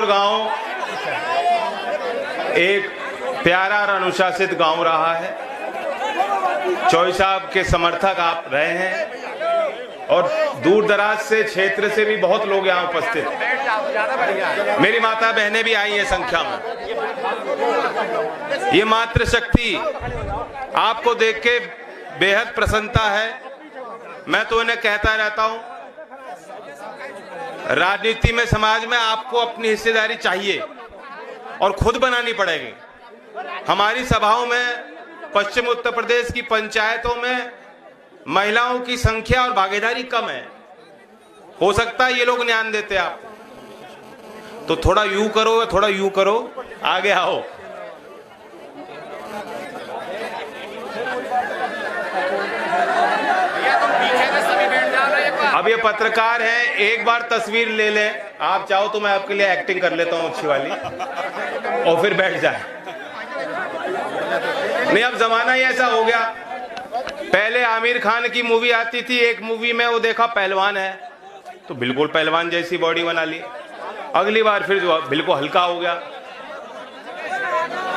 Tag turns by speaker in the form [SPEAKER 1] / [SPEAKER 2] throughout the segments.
[SPEAKER 1] टगोर गांव एक प्यारा और अनुशासित गांव रहा है। चौई साहब के समर्थक आप रहे हैं और दूर दराज से क्षेत्र से भी बहुत लोग यहाँ उपस्थित हैं। मेरी माता बहनें भी आई हैं संख्या में। ये मातृशक्ति आपको देख के बेहद प्रसन्नता है। मैं तो इन्हें कहता रहता हूं, राजनीति में, समाज में आपको अपनी हिस्सेदारी चाहिए और खुद बनानी पड़ेगी। हमारी सभाओं में, पश्चिम उत्तर प्रदेश की पंचायतों में महिलाओं की संख्या और भागीदारी कम है। हो सकता है ये लोग ध्यान देते आपको, तो थोड़ा यूं करो, थोड़ा यूं करो, आगे आओ। अब ये पत्रकार हैं, एक बार तस्वीर ले लें। आप चाहो तो मैं आपके लिए एक्टिंग कर लेता हूं अच्छी वाली और फिर बैठ जाए। नहीं, अब जमाना ही ऐसा हो गया। पहले आमिर खान की मूवी आती थी, एक मूवी में वो देखा पहलवान है तो बिल्कुल पहलवान जैसी बॉडी बना ली। अगली बार फिर जो बिल्कुल हल्का हो गया।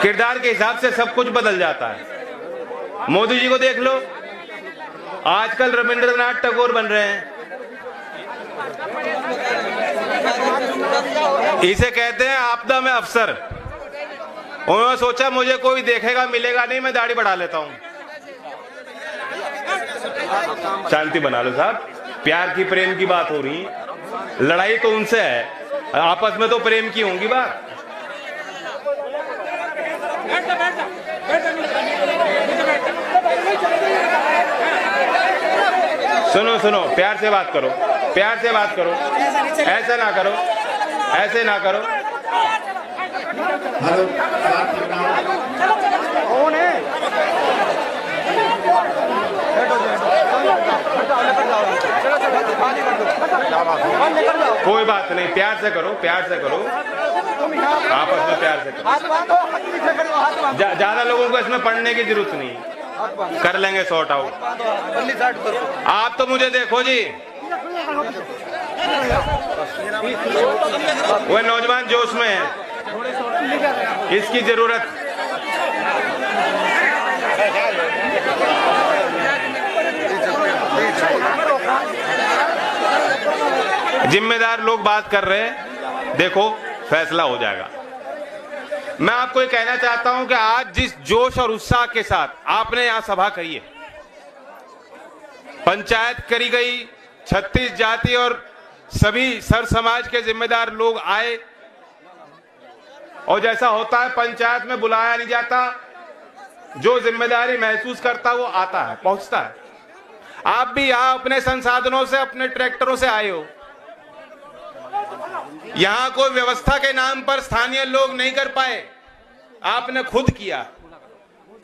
[SPEAKER 1] किरदार के हिसाब से सब कुछ बदल जाता है। मोदी जी को देख लो, आजकल रविंद्रनाथ टैगोर बन रहे हैं। इसे कहते हैं आपदा में अफसर। उन्होंने सोचा मुझे कोई देखेगा मिलेगा नहीं, मैं दाढ़ी बढ़ा लेता हूं। शांति बना लो साहब, प्यार की प्रेम की बात हो रही है। लड़ाई तो उनसे है, आपस में तो प्रेम की होंगी बात। सुनो सुनो, प्यार से बात करो, प्यार से बात करो, ऐसे ना करो, ऐसे ना करो। कोई बात नहीं, प्यार से करो, प्यार से करो, आपस में प्यार से करो। ज्यादा लोगों को इसमें पढ़ने की जरूरत नहीं, कर लेंगे सॉर्ट आउट। आप तो मुझे देखो जी, वो नौजवान जोश में है, इसकी जरूरत। जिम्मेदार लोग बात कर रहे हैं, देखो फैसला हो जाएगा। मैं आपको ये कहना चाहता हूं कि आज जिस जोश और उत्साह के साथ आपने यहां सभा करी है, पंचायत करी गई, 36 जाति और सभी सर समाज के जिम्मेदार लोग आए, और जैसा होता है पंचायत में बुलाया नहीं जाता, जो जिम्मेदारी महसूस करता वो आता है, पहुंचता है। आप भी यहां अपने संसाधनों से, अपने ट्रैक्टरों से आए हो। यहां कोई व्यवस्था के नाम पर स्थानीय लोग नहीं कर पाए, आपने खुद किया,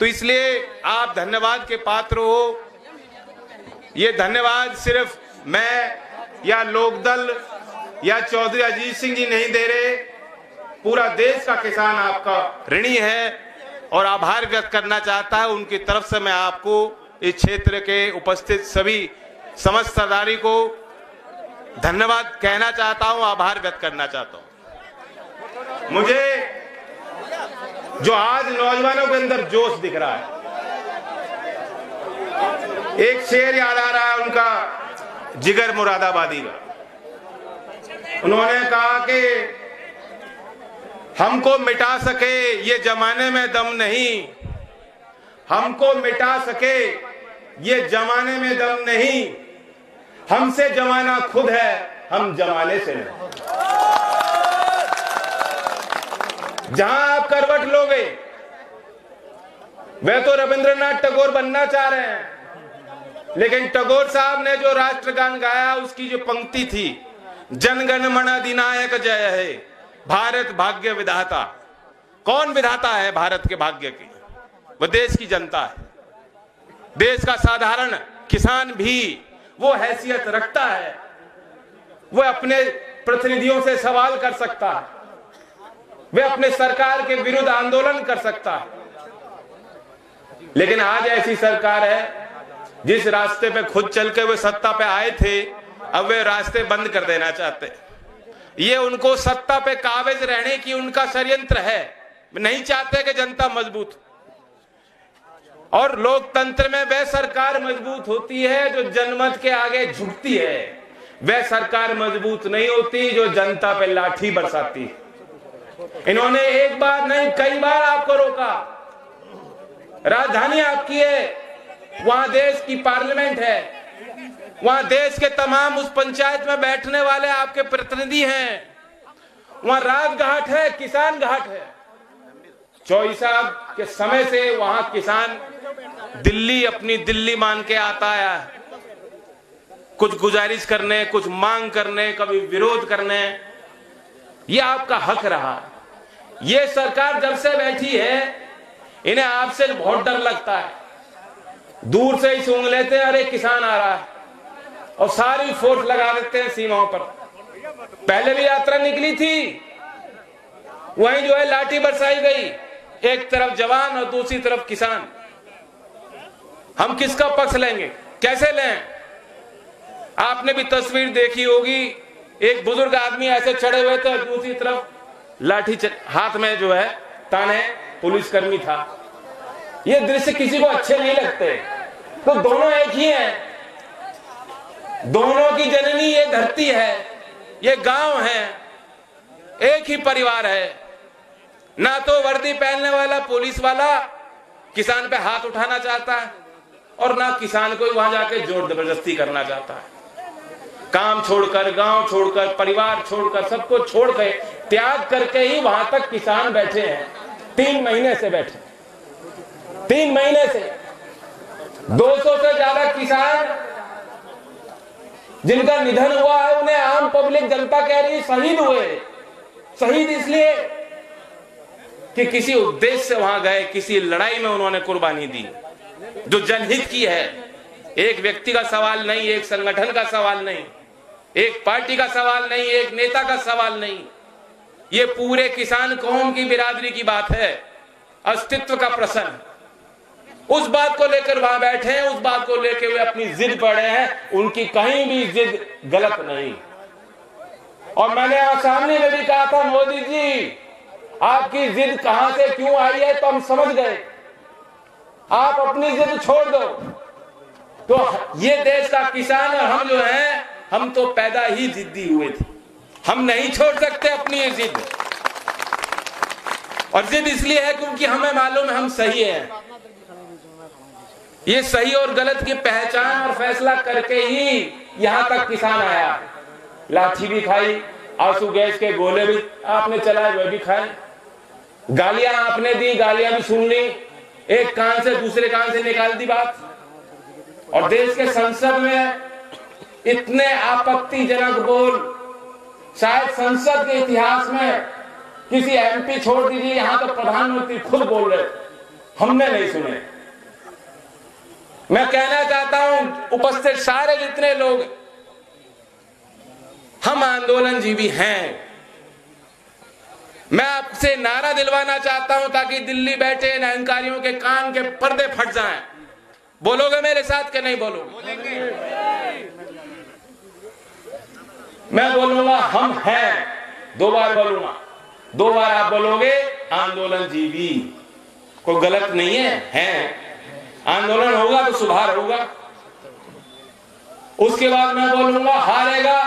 [SPEAKER 1] तो इसलिए आप धन्यवाद के पात्र हो। ये धन्यवाद सिर्फ मैं या लोकदल या चौधरी अजीत सिंह जी नहीं दे रहे, पूरा देश का किसान आपका ऋणी है और आभार व्यक्त करना चाहता है। उनकी तरफ से मैं आपको, इस क्षेत्र के उपस्थित सभी समस्त सरदारी को धन्यवाद कहना चाहता हूं, आभार व्यक्त करना चाहता हूं। मुझे जो आज नौजवानों के अंदर जोश दिख रहा है, एक शेर याद आ रहा है उनका, जिगर मुरादाबादी का। उन्होंने कहा कि हमको मिटा सके ये जमाने में दम नहीं, हमको मिटा सके ये जमाने में दम नहीं, हमसे जमाना खुद है, हम जमाने से नहीं। जहां आप करवट लोगे, वे तो रविंद्रनाथ टैगोर बनना चाह रहे हैं, लेकिन टैगोर साहब ने जो राष्ट्रगान गाया, उसकी जो पंक्ति थी, जनगण मन अधिनायक जय है, भारत भाग्य विधाता। कौन विधाता है भारत के भाग्य की? वह देश की जनता है। देश का साधारण किसान भी वो हैसियत रखता है, वह अपने प्रतिनिधियों से सवाल कर सकता है, वह अपने सरकार के विरुद्ध आंदोलन कर सकता है। लेकिन आज ऐसी सरकार है जिस रास्ते पे खुद चल के वे सत्ता पे आए थे, अब वे रास्ते बंद कर देना चाहते हैं। ये उनको सत्ता पे काबिज रहने की उनका षड्यंत्र है। नहीं चाहते कि जनता मजबूत, और लोकतंत्र में वह सरकार मजबूत होती है जो जनमत के आगे झुकती है। वह सरकार मजबूत नहीं होती जो जनता पे लाठी बरसाती है। इन्होंने एक बार नहीं कई बार आपको रोका। राजधानी आपकी है, वहां देश की पार्लियामेंट है, वहां देश के तमाम उस पंचायत में बैठने वाले आपके प्रतिनिधि हैं, वहां राजघाट है, किसान घाट है। चौधरी साहब के समय से वहां किसान दिल्ली अपनी दिल्ली मान के आता है, कुछ गुजारिश करने, कुछ मांग करने, कभी विरोध करने। ये आपका हक रहा। ये सरकार जब से बैठी है, इन्हें आपसे बहुत डर लगता है। दूर से ही सूंघ लेते हैं, अरे किसान आ रहा है, और सारी फोर्स लगा देते हैं सीमाओं पर। पहले भी यात्रा निकली थी, वहीं जो है लाठी बरसाई गई, एक तरफ जवान और दूसरी तरफ किसान। हम किसका पक्ष लेंगे, कैसे लें? आपने भी तस्वीर देखी होगी, एक बुजुर्ग आदमी ऐसे चढ़े हुए थे, दूसरी तरफ लाठी हाथ में जो है ताने पुलिसकर्मी था। ये दृश्य किसी को अच्छे नहीं लगते। तो दोनों एक ही हैं, दोनों की जननी ये धरती है, ये गांव है, एक ही परिवार है। ना तो वर्दी पहनने वाला पुलिस वाला किसान पे हाथ उठाना चाहता है, और ना किसान को वहां जाके जोर जबरदस्ती करना चाहता है। काम छोड़कर, गांव छोड़कर, परिवार छोड़कर, सबको छोड़ के, त्याग करके ही वहां तक किसान बैठे हैं। 3 महीने से बैठे, 3 महीने से 200 से ज्यादा किसान जिनका निधन हुआ है, उन्हें आम पब्लिक जनता कह रही शहीद हुए। शहीद इसलिए कि किसी उद्देश्य से वहां गए, किसी लड़ाई में उन्होंने कुर्बानी दी जो जनहित की है। एक व्यक्ति का सवाल नहीं, एक संगठन का सवाल नहीं, एक पार्टी का सवाल नहीं, एक नेता का सवाल नहीं। ये पूरे किसान कौम की बिरादरी की बात है, अस्तित्व का प्रश्न। उस बात को लेकर वहां बैठे हैं, उस बात को लेकर वे अपनी जिद पड़े हैं। उनकी कहीं भी जिद गलत नहीं। और मैंने सामने में भी कहा था, मोदी जी आपकी जिद कहां से क्यों आई है तो हम समझ गए, आप अपनी जिद छोड़ दो। तो ये देश का किसान और हम जो हैं, हम तो पैदा ही जिद्दी हुए थे, हम नहीं छोड़ सकते अपनी ये जिद। और जिद इसलिए है क्योंकि हमें मालूम है हम सही हैं। ये सही और गलत की पहचान और फैसला करके ही यहां तक किसान आया। लाठी भी खाई, आंसू गैस के गोले भी आपने चलाए, वह भी खाए, गालियां आपने दी, गालियां भी सुन ली, एक कान से दूसरे कान से निकाल दी बात। और देश के संसद में इतने आपत्तिजनक बोल शायद संसद के इतिहास में किसी एमपी छोड़ दीजिए, यहां तो प्रधानमंत्री खुद बोल रहे, हमने नहीं सुने। मैं कहना चाहता हूं उपस्थित सारे जितने लोग, हम आंदोलनजीवी हैं। मैं आपसे नारा दिलवाना चाहता हूं ताकि दिल्ली बैठे इन अहंकारियों के कान के पर्दे फट जाएं। बोलोगे मेरे साथ कि नहीं बोलोगे? मैं बोलूंगा हम हैं, 2 बार बोलूंगा, 2 बार आप बोलोगे आंदोलनजीवी। कोई गलत नहीं है। आंदोलन होगा तो सुधार होगा। उसके बाद मैं बोलूंगा हारेगा।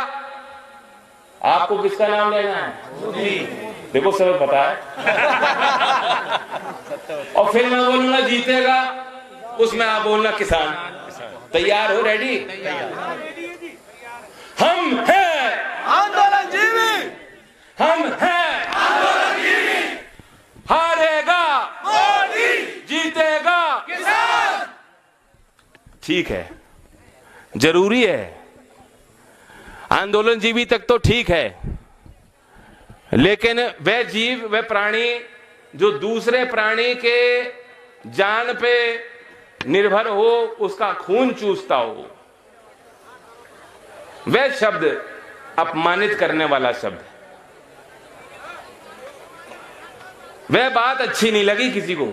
[SPEAKER 1] आपको किसका नाम लेना है? मोदी। देखो सब पता है। और फिर मैं बोलूंगा जीतेगा, उसमें आप बोलना किसान। तैयार हो? रेडी? हम हैं आंदोलनजीवी, हम हैं आंदोलनजीवी। हारेगा मोदी, जीतेगा किसान। ठीक है, जरूरी है। आंदोलनजीवी तक तो ठीक है, लेकिन वह जीव, वह प्राणी जो दूसरे प्राणी के जान पे निर्भर हो, उसका खून चूसता हो, वह शब्द अपमानित करने वाला शब्द, वह बात अच्छी नहीं लगी किसी को।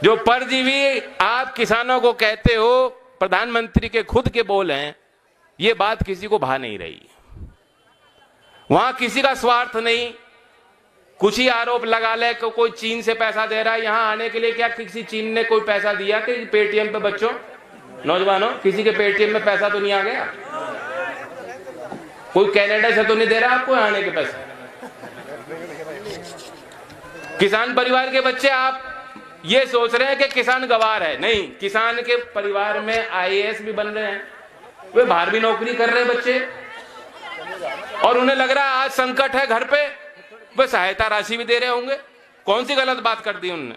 [SPEAKER 1] जो परजीवी आप किसानों को कहते हो, प्रधानमंत्री के खुद के बोल हैं, ये बात किसी को भा नहीं रही।
[SPEAKER 2] वहां किसी का स्वार्थ नहीं। कुछ ही आरोप लगा ले कि कोई चीन से पैसा दे रहा है, यहां आने के लिए क्या किसी चीन ने कोई पैसा दिया कि पेटीएम पे? बच्चों, नौजवानों, किसी के पेटीएम में पैसा तो नहीं आ गया? कोई कनाडा से तो नहीं दे रहा आपको आने के पैसे? किसान परिवार के बच्चे, आप ये सोच रहे हैं कि किसान गवार है। नहीं, किसान के परिवार में आईएएस भी बन रहे हैं, वे बाहर भी नौकरी कर रहे हैं बच्चे, और उन्हें लग रहा है आज संकट है घर पे, वे सहायता राशि भी दे रहे होंगे। कौन सी गलत बात कर दी उन्होंने?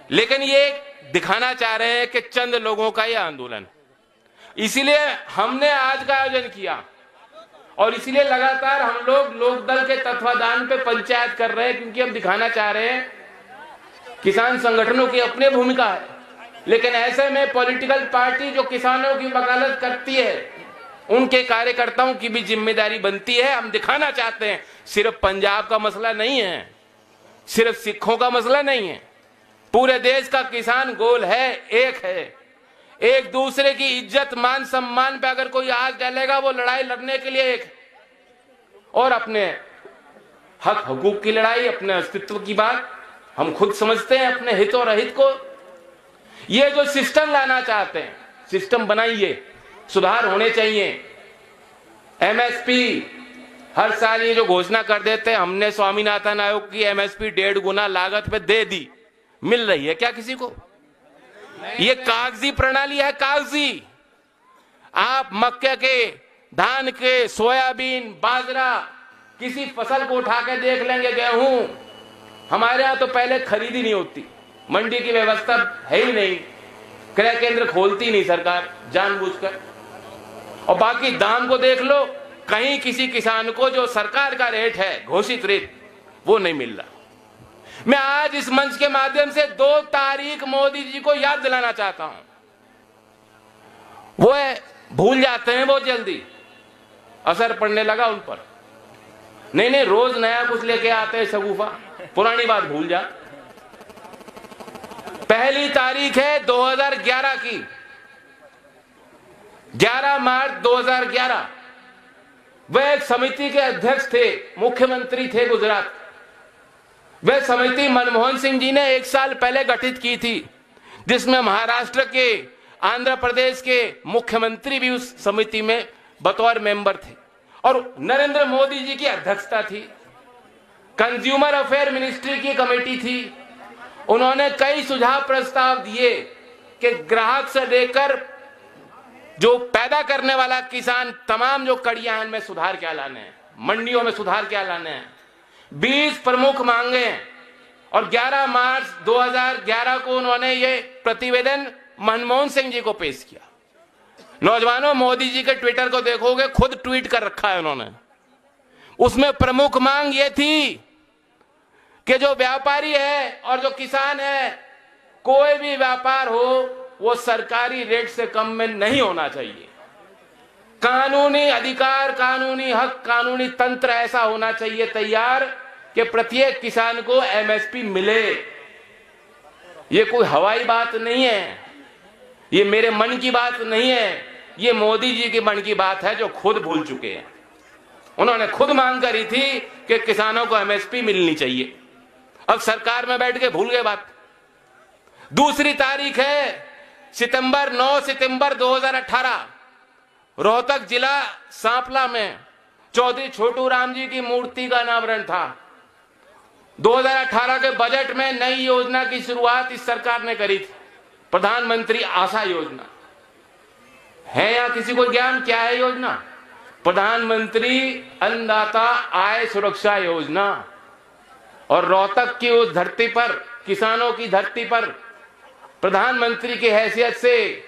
[SPEAKER 2] लेकिन ये दिखाना चाह रहे हैं कि चंद लोगों का ये आंदोलन, इसीलिए हमने आज का आयोजन किया और इसीलिए लगातार हम लोग लोकदल के तत्वाधान पे पंचायत कर रहे हैं, क्योंकि हम दिखाना चाह रहे हैं किसान संगठनों की अपनी भूमिका है, लेकिन ऐसे में पॉलिटिकल पार्टी जो किसानों की वकालत करती है उनके कार्यकर्ताओं की भी जिम्मेदारी बनती है। हम दिखाना चाहते हैं सिर्फ पंजाब का मसला नहीं है, सिर्फ सिखों का मसला नहीं है, पूरे देश का किसान गोल है, एक है। एक दूसरे की इज्जत मान सम्मान पे अगर कोई आज डालेगा वो लड़ाई लड़ने के लिए एक, और अपने हक हकूक की लड़ाई, अपने अस्तित्व की बात हम खुद समझते हैं, अपने हित और अहित को। ये जो सिस्टम लाना चाहते हैं, सिस्टम बनाइए, सुधार होने चाहिए। एमएसपी हर साल ये जो घोषणा कर देते हैं, हमने स्वामीनाथन आयोग की एमएसपी 1.5 गुना लागत पे दे दी, मिल रही है क्या किसी को? ये कागजी प्रणाली है, कागजी। आप मक्के के, धान के, सोयाबीन, बाजरा, किसी फसल को उठा के देख लेंगे, गेहूं, हमारे यहां तो पहले खरीदी नहीं होती, मंडी की व्यवस्था है ही नहीं, क्रय केंद्र खोलती नहीं सरकार जानबूझकर, और बाकी दाम को देख लो, कहीं किसी किसान को जो सरकार का रेट है, घोषित रेट, वो नहीं मिल रहा। मैं आज इस मंच के माध्यम से 2 तारीख मोदी जी को याद दिलाना चाहता हूं। वो भूल जाते हैं बहुत जल्दी, असर पड़ने लगा उन पर। नहीं, रोज नया कुछ लेके आते हैं शगुफा, पुरानी बात भूल जा। पहली तारीख है 2011 की, 11 मार्च 2011। वह एक समिति के अध्यक्ष थे, मुख्यमंत्री थे गुजरात। वह समिति मनमोहन सिंह जी ने 1 साल पहले गठित की थी, जिसमें महाराष्ट्र के, आंध्र प्रदेश के मुख्यमंत्री भी उस समिति में बतौर मेंबर थे, और नरेंद्र मोदी जी की अध्यक्षता थी। कंज्यूमर अफेयर मिनिस्ट्री की कमेटी थी। उन्होंने कई सुझाव प्रस्ताव दिए कि ग्राहक से लेकर जो पैदा करने वाला किसान, तमाम जो कड़ियां हैं, इनमें सुधार क्या लाने हैं, मंडियों में सुधार क्या लाने हैं। 20 प्रमुख मांगे, और 11 मार्च 2011 को उन्होंने ये प्रतिवेदन मनमोहन सिंह जी को पेश किया। नौजवानों, मोदी जी के ट्विटर को देखोगे, खुद ट्वीट कर रखा है उन्होंने। उसमें प्रमुख मांग ये थी कि जो व्यापारी है और जो किसान है, कोई भी व्यापार हो वो सरकारी रेट से कम में नहीं होना चाहिए। कानूनी अधिकार, कानूनी हक, कानूनी तंत्र ऐसा होना चाहिए तैयार कि प्रत्येक किसान को एमएसपी मिले। ये कोई हवाई बात नहीं है, ये मेरे मन की बात नहीं है, ये मोदी जी के मन की बात है जो खुद भूल चुके हैं। उन्होंने खुद मांग करी थी कि किसानों को एमएसपी मिलनी चाहिए, अब सरकार में बैठ के भूल गए बात। दूसरी तारीख है 9 सितंबर 2018, रोहतक जिला सांपला में चौधरी छोटू राम जी की मूर्ति का अनावरण था। 2018 के बजट में नई योजना की शुरुआत इस सरकार ने करी थी, प्रधानमंत्री आशा योजना। है या किसी को ज्ञान क्या है योजना? प्रधानमंत्री अन्नदाता आय सुरक्षा योजना। और रोहतक की उस धरती पर, किसानों की धरती पर, प्रधानमंत्री की हैसियत से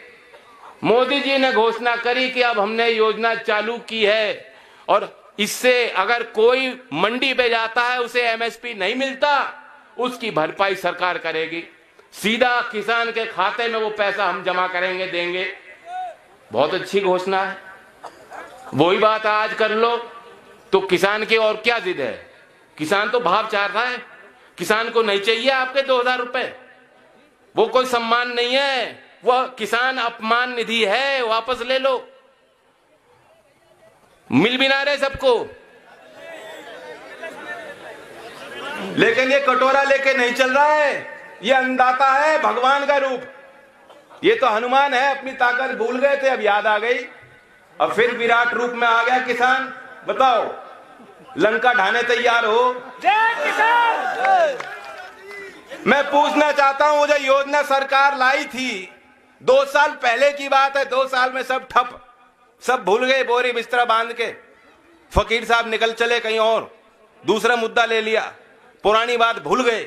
[SPEAKER 2] मोदी जी ने घोषणा करी कि अब हमने योजना चालू की है, और इससे अगर कोई मंडी पे जाता है उसे एमएसपी नहीं मिलता, उसकी भरपाई सरकार करेगी, सीधा किसान के खाते में वो पैसा हम जमा करेंगे, देंगे। बहुत अच्छी घोषणा है। वही बात आज कर लो तो किसान की और क्या जिद है? किसान तो भाव चाह रहा है, किसान को नहीं चाहिए आपके 2000 रुपए, वो कोई सम्मान नहीं है, वह किसान अपमान निधि है, वापस ले लो। मिल भी ना रहे सबको,
[SPEAKER 1] लेकिन ये कटोरा लेके नहीं चल रहा है, ये अन्नदाता है, भगवान का रूप। ये तो हनुमान है, अपनी ताकत भूल गए थे, अब याद आ गई, अब फिर विराट रूप में आ गया किसान। बताओ, लंका ढाने तैयार हो।
[SPEAKER 3] जय किसान।
[SPEAKER 1] मैं पूछना चाहता हूं, वो जो योजना सरकार लाई थी 2 साल पहले की बात है, 2 साल में सब ठप, सब भूल गए, बोरी बिस्तरा बांध के फकीर साहब निकल चले कहीं और, दूसरा मुद्दा ले लिया, पुरानी बात भूल गए।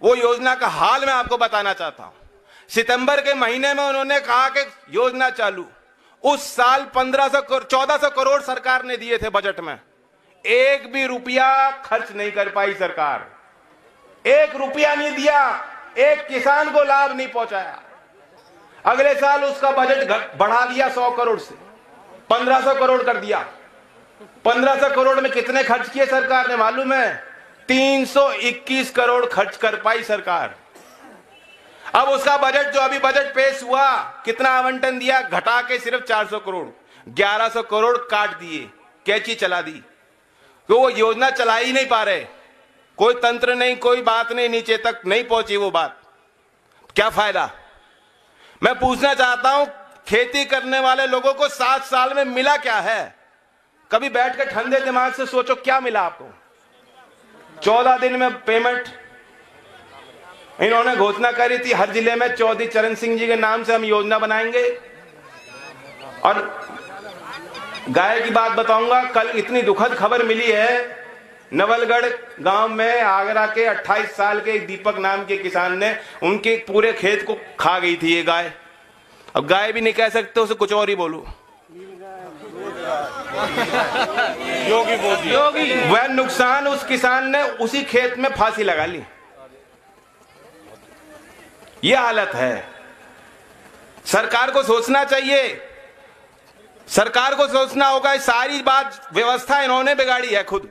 [SPEAKER 1] वो योजना का हाल मैं आपको बताना चाहता हूं। सितंबर के महीने में उन्होंने कहा कि योजना चालू, उस साल 1400 करोड़ सरकार ने दिए थे बजट में, 1 भी रुपया खर्च नहीं कर पाई सरकार, 1 रुपया नहीं दिया, एक किसान को लाभ नहीं पहुंचाया। अगले साल उसका बजट बढ़ा दिया 100 करोड़ से 1500 करोड़ कर दिया। 1500 करोड़ में कितने खर्च किए सरकार ने मालूम है? 321 करोड़ खर्च कर पाई सरकार। अब उसका बजट, जो अभी बजट पेश हुआ, कितना आवंटन दिया? घटा के सिर्फ 400 करोड़, 1100 करोड़ काट दिए, कैची चला दी। तो वो योजना चला ही नहीं पा रहे, कोई तंत्र नहीं, कोई बात नहीं, नीचे तक नहीं पहुंची वो बात। क्या फायदा? मैं पूछना चाहता हूं, खेती करने वाले लोगों को 7 साल में मिला क्या है? कभी बैठ के ठंडे दिमाग से सोचो, क्या मिला आपको? 14 दिन में पेमेंट। इन्होंने घोषणा करी थी हर जिले में चौधरी चरण सिंह जी के नाम से हम योजना बनाएंगे। और गाय की बात बताऊंगा, कल इतनी दुखद खबर मिली है, नवलगढ़ गांव में आगरा के 28 साल के दीपक नाम के किसान ने, उनके पूरे खेत को खा गई थी ये गाय। अब गाय भी नहीं कह सकते, उसे कुछ और ही बोलूं, योगी। वह नुकसान उस किसान ने उसी खेत में फांसी लगा ली। यह हालत है। सरकार को सोचना चाहिए, सरकार को सोचना होगा। सारी बात, व्यवस्था इन्होंने बिगाड़ी है खुद।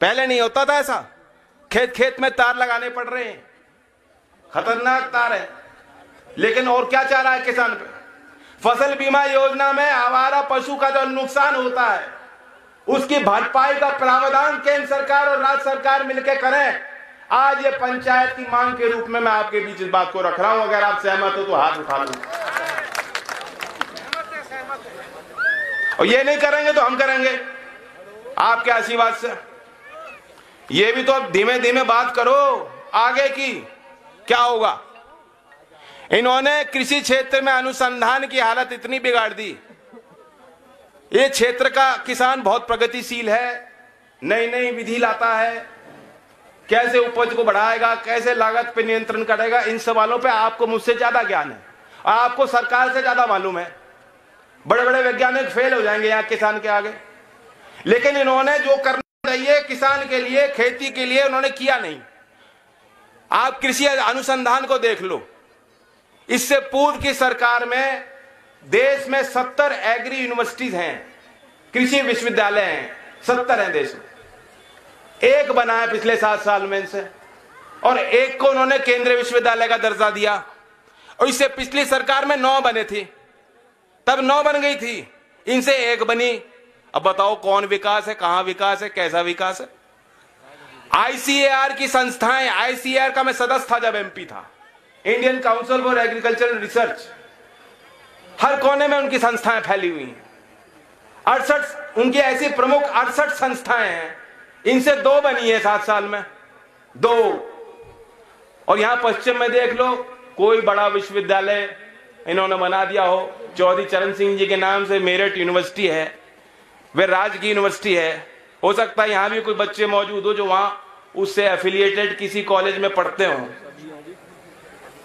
[SPEAKER 1] पहले नहीं होता था ऐसा, खेत खेत में तार लगाने पड़ रहे हैं, खतरनाक तार है। लेकिन और क्या चाह रहा है किसान पे? फसल बीमा योजना में आवारा पशु का जो नुकसान होता है, उसकी भरपाई का प्रावधान केंद्र सरकार और राज्य सरकार मिलकर करें। आज ये पंचायत की मांग के रूप में मैं आपके बीच इस बात को रख रहा हूं। अगर आप सहमत हो तो हाथ उठा लो। और ये नहीं करेंगे तो हम करेंगे आपके आशीर्वाद से। ये भी तो अब धीमे धीमे बात करो आगे की, क्या होगा। इन्होंने कृषि क्षेत्र में अनुसंधान की हालत इतनी बिगाड़ दी। ये क्षेत्र का किसान बहुत प्रगतिशील है, नई नई विधि लाता है, कैसे उपज को बढ़ाएगा, कैसे लागत पर नियंत्रण करेगा, इन सवालों पे आपको मुझसे ज्यादा ज्ञान है, आपको सरकार से ज्यादा मालूम है। बड़े बड़े वैज्ञानिक फेल हो जाएंगे यहाँ किसान के आगे। लेकिन इन्होंने जो करना चाहिए किसान के लिए, खेती के लिए, उन्होंने किया नहीं। आप कृषि अनुसंधान को देख लो। इससे पूर्व की सरकार में देश में 70 एग्री यूनिवर्सिटीज हैं, कृषि विश्वविद्यालय हैं, 70 हैं देश में। एक बना है पिछले 7 साल में इनसे, और एक को उन्होंने केंद्रीय विश्वविद्यालय का दर्जा दिया। और इससे पिछली सरकार में 9 बने थे, तब 9 बन गई थी, इनसे 1 बनी। अब बताओ कौन विकास है, कहां विकास है, कैसा विकास है। आईसीएआर की संस्थाएं, आईसीएआर का मैं सदस्य था जब एमपी था, Indian council for agricultural research, हर कोने में उनकी संस्थाएं फैली हुई हैं। 68 उनकी ऐसी प्रमुख 68 संस्थाएं हैं, इनसे 2 बनी है 7 साल में, 2। और यहां पश्चिम में देख लो, कोई बड़ा विश्वविद्यालय इन्होंने बना दिया हो, चौधरी चरण सिंह जी के नाम से मेरठ यूनिवर्सिटी है, वे राज्य की यूनिवर्सिटी है। हो सकता है यहां भी कोई बच्चे मौजूद हो जो वहां उससे एफिलिएटेड किसी कॉलेज में पढ़ते हो।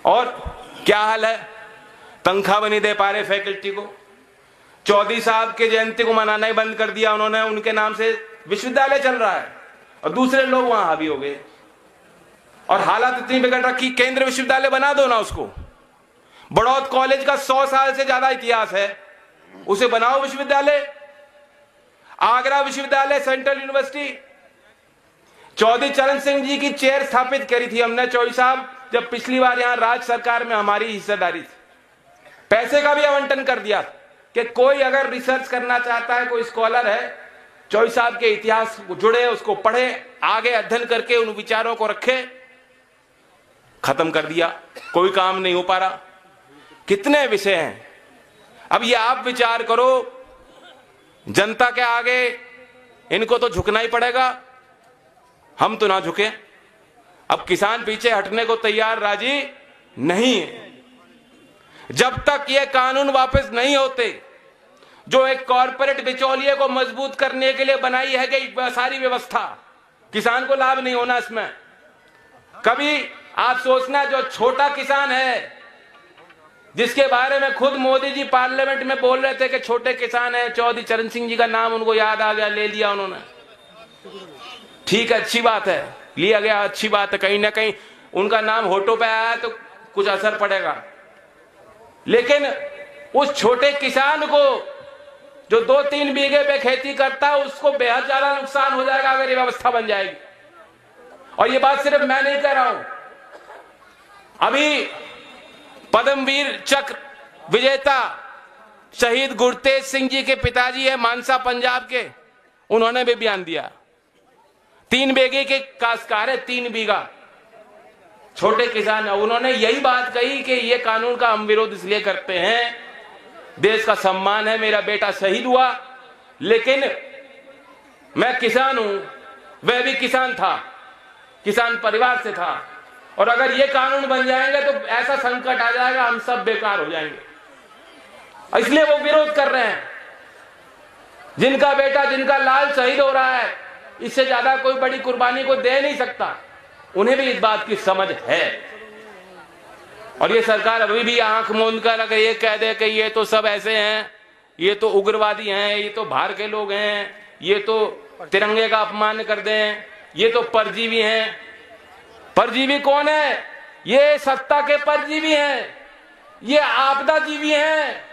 [SPEAKER 1] और क्या हाल है, तनख्वाह भी नहीं दे पा रहे फैकल्टी को। चौधरी साहब के जयंती को मनाना ही बंद कर दिया उन्होंने, उनके नाम से विश्वविद्यालय चल रहा है और दूसरे लोग वहां हावी हो गए। और हालत इतनी बिगड़ रखी, केंद्रीय विश्वविद्यालय बना दो ना उसको। बड़ौद कॉलेज का 100 साल से ज्यादा इतिहास है, उसे बनाओ विश्वविद्यालय। आगरा विश्वविद्यालय, सेंट्रल यूनिवर्सिटी, चौधरी चरण सिंह जी की चेयर स्थापित करी थी हमने, चौधरी साहब, जब पिछली बार यहां राज्य सरकार में हमारी हिस्सेदारी थी। पैसे का भी आवंटन कर दिया कि कोई अगर रिसर्च करना चाहता है, कोई स्कॉलर है
[SPEAKER 2] चौधरी साहब के इतिहास को जुड़े, उसको पढ़े, आगे अध्ययन करके उन विचारों को रखे, खत्म कर दिया, कोई काम नहीं हो पा रहा। कितने विषय हैं। अब ये आप विचार करो, जनता के आगे इनको तो झुकना ही पड़ेगा, हम तो ना झुके। अब किसान पीछे हटने को तैयार राजी नहीं है। जब तक ये कानून वापस नहीं होते, जो एक कॉर्पोरेट बिचौलिए को मजबूत करने के लिए बनाई है गई सारी व्यवस्था, किसान को लाभ नहीं होना इसमें। कभी आप सोचना, जो छोटा किसान है, जिसके बारे में खुद मोदी जी पार्लियामेंट में बोल रहे थे कि छोटे किसान है, चौधरी चरण सिंह जी का नाम उनको याद आ गया, ले लिया उन्होंने। ठीक है, अच्छी बात है, लिया गया, अच्छी बात है। कहीं ना कहीं उनका नाम होठों पे आया तो कुछ असर पड़ेगा, लेकिन उस छोटे किसान को जो 2-3 बीघे पे खेती करता है, उसको बेहद ज्यादा नुकसान हो जाएगा अगर ये व्यवस्था बन जाएगी। और ये बात सिर्फ मैं नहीं कह रहा हूं, अभी पद्मवीर चक्र विजेता शहीद गुरतेज सिंह जी के पिताजी है मानसा पंजाब के, उन्होंने भी बयान दिया। 3 बीघे के काश्तकार है, 3 बीघा छोटे किसान है, उन्होंने यही बात कही कि ये कानून का हम विरोध इसलिए करते हैं, देश का सम्मान है, मेरा बेटा शहीद हुआ, लेकिन मैं किसान हूं, वह भी किसान था, किसान परिवार से था, और अगर ये कानून बन जाएंगे तो ऐसा संकट आ जाएगा, हम सब बेकार हो जाएंगे। इसलिए वो विरोध कर रहे हैं। जिनका बेटा, जिनका लाल शहीद हो रहा है, इससे ज्यादा कोई बड़ी कुर्बानी को दे नहीं सकता, उन्हें भी इस बात की समझ है। और ये सरकार अभी भी आंख मूंद कर अगर ये कह दे कि ये तो सब ऐसे हैं, ये तो उग्रवादी हैं, ये तो बाहर के लोग हैं, ये तो तिरंगे का अपमान कर दें, ये तो परजीवी हैं। परजीवी कौन है? ये सत्ता के परजीवी हैं, ये आपदा जीवी हैं।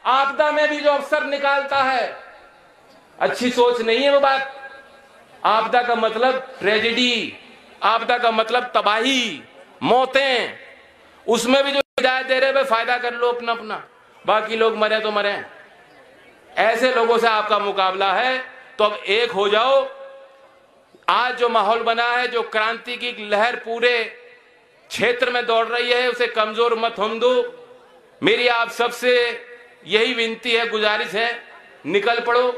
[SPEAKER 2] आपदा में भी जो अफसर निकालता है, अच्छी सोच नहीं है वो बात। आपदा का मतलब ट्रेजेडी, आपदा का मतलब तबाही, मौतें, उसमें भी जो हिदायत दे रहे हैं फायदा कर लो अपना अपना, बाकी लोग मरे तो मरे। ऐसे लोगों से आपका मुकाबला है, तो अब एक हो जाओ। आज जो माहौल बना है, जो क्रांति की लहर पूरे क्षेत्र में दौड़ रही है, उसे कमजोर मत होने दो। मेरी आप सबसे यही विनती है, गुजारिश है, निकल पड़ो।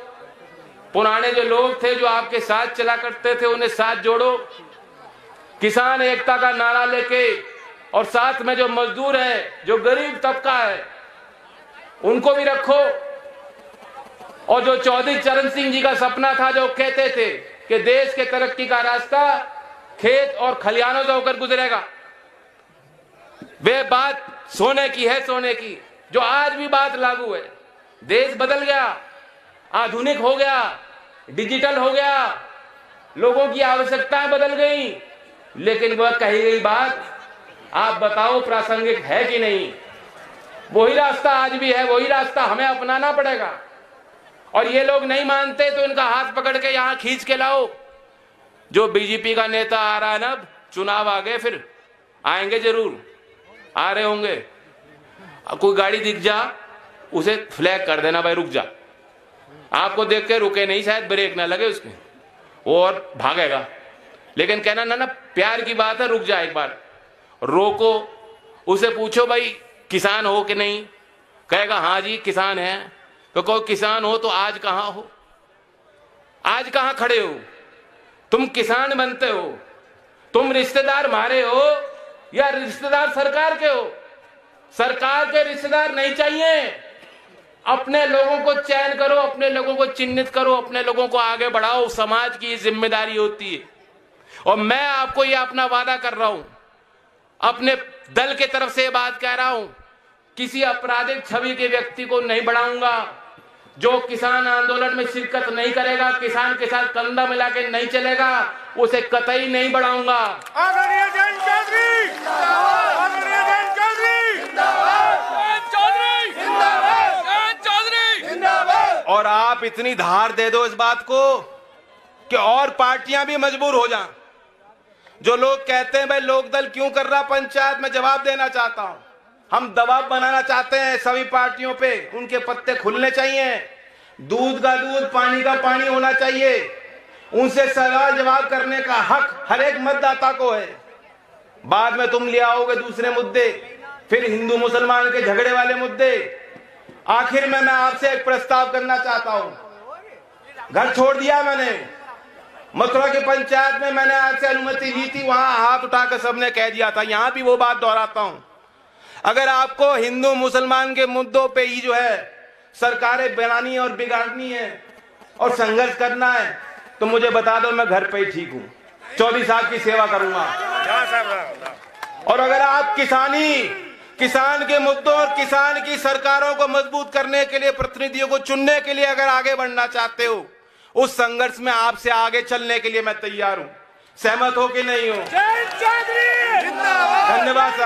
[SPEAKER 2] पुराने जो लोग थे, जो आपके साथ चला करते थे, उन्हें साथ जोड़ो। किसान एकता का नारा लेके, और साथ में जो मजदूर है, जो गरीब तबका है, उनको भी रखो। और जो चौधरी चरण सिंह जी का सपना था, जो कहते थे कि देश के तरक्की का रास्ता खेत और खलिहानों से होकर गुजरेगा, वे बात सोने की है, सोने की, जो आज भी बात लागू है। देश बदल गया, आधुनिक हो गया, डिजिटल हो गया, लोगों की आवश्यकताएं बदल गई, लेकिन वह कही गई बात आप बताओ प्रासंगिक है कि नहीं? वही रास्ता आज भी है, वही रास्ता हमें अपनाना पड़ेगा। और ये लोग नहीं मानते तो इनका हाथ पकड़ के यहां खींच के लाओ। जो बीजेपी का नेता आ रहा है ना, चुनाव आ गए, फिर आएंगे, जरूर आ रहे होंगे, कोई गाड़ी दिख जा, उसे फ्लैग कर देना, भाई रुक जा। आपको देख के रुके नहीं, शायद ब्रेक ना लगे उसके, वो और भागेगा। लेकिन कहना ना ना प्यार की बात है, रुक जा, एक बार रोको, उसे पूछो भाई किसान हो कि नहीं, कहेगा हाँ जी किसान है। तो कहो किसान हो तो आज कहां हो, आज कहां खड़े हो? तुम किसान बनते हो, तुम रिश्तेदार मारे हो या रिश्तेदार सरकार के हो? सरकार के रिश्तेदार नहीं चाहिए। अपने लोगों को चयन करो, अपने लोगों को चिन्हित करो, अपने लोगों को आगे बढ़ाओ, समाज की जिम्मेदारी होती है। और मैं आपको यह अपना वादा कर रहा हूं, अपने दल के तरफ से बात कह रहा हूं, किसी आपराधिक छवि के व्यक्ति को नहीं बढ़ाऊंगा। जो किसान आंदोलन में शिरकत नहीं करेगा, किसान के साथ कंधा मिला के नहीं चलेगा, उसे कतई नहीं बढ़ाऊंगा।
[SPEAKER 3] आदरणीय जयंत चौधरी जिंदाबाद, आदरणीय जयंत चौधरी जिंदाबाद, जयंत चौधरी जिंदाबाद, जयंत चौधरी जिंदाबाद।
[SPEAKER 1] और आप इतनी धार दे दो इस बात को कि और पार्टियां भी मजबूर हो जाएं। जो लोग कहते हैं भाई लोकदल क्यों कर रहा पंचायत, में जवाब देना चाहता हूं। हम दबाव बनाना चाहते हैं सभी पार्टियों पे, उनके पत्ते खुलने चाहिए। दूध का दूध, पानी का पानी होना चाहिए। उनसे सवाल जवाब करने का हक हर एक मतदाता को है। बाद में तुम ले आओगे दूसरे मुद्दे, फिर हिंदू मुसलमान के झगड़े वाले मुद्दे। आखिर में मैं आपसे एक प्रस्ताव करना चाहता हूं। घर छोड़ दिया मैंने, मथुरा की पंचायत में मैंने आपसे अनुमति ली थी, वहां हाथ उठाकर सबने कह दिया था। यहां भी वो बात दोहराता हूं, अगर आपको हिंदू मुसलमान के मुद्दों पे ही जो है सरकारें बनानी और बिगाड़नी है और संघर्ष करना है तो मुझे बता दो, मैं घर पे ही ठीक हूं, 24 साल की सेवा करूंगा। और अगर आप किसान के मुद्दों और किसान की सरकारों को मजबूत करने के लिए, प्रतिनिधियों को चुनने के लिए अगर आगे बढ़ना चाहते हो, उस संघर्ष में आपसे आगे चलने के लिए मैं तैयार हूं। सहमत हो कि नहीं हो? धन्यवाद सर।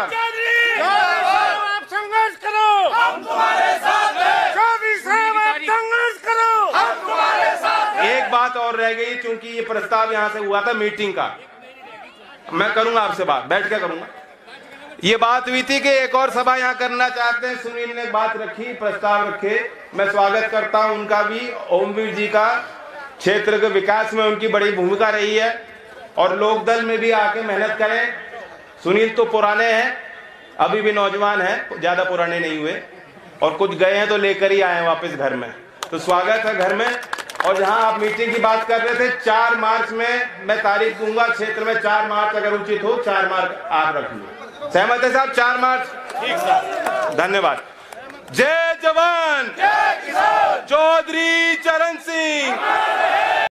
[SPEAKER 3] आप संघर्ष करो, हम तुम्हारे साथ हैं। 24 आप संघर्ष करो, हम तुम्हारे साथ हैं।
[SPEAKER 1] एक बात और रह गई, क्योंकि ये प्रस्ताव यहां से हुआ था मीटिंग का, मैं करूंगा आपसे बात, बैठ के करूंगा। ये बात हुई थी कि एक और सभा यहाँ करना चाहते हैं। सुनील ने बात रखी, प्रस्ताव रखे, मैं स्वागत करता हूं उनका भी। ओमवीर जी का क्षेत्र के विकास में उनकी बड़ी भूमिका रही है और लोकदल में भी आके मेहनत करें। सुनील तो पुराने हैं, अभी भी नौजवान हैं, ज्यादा पुराने नहीं हुए, और कुछ गए हैं तो लेकर ही आए वापस घर में, तो स्वागत है घर में। और जहां आप मीटिंग की बात कर रहे थे, 4 मार्च में मैं तारीख दूंगा क्षेत्र में, 4 मार्च अगर उचित हो, 4 मार्च आप रखिए। सहमत है साहब? 4 मार्च, ठीक सर, धन्यवाद। जय जवान, जय किसान, चौधरी चरण सिंह।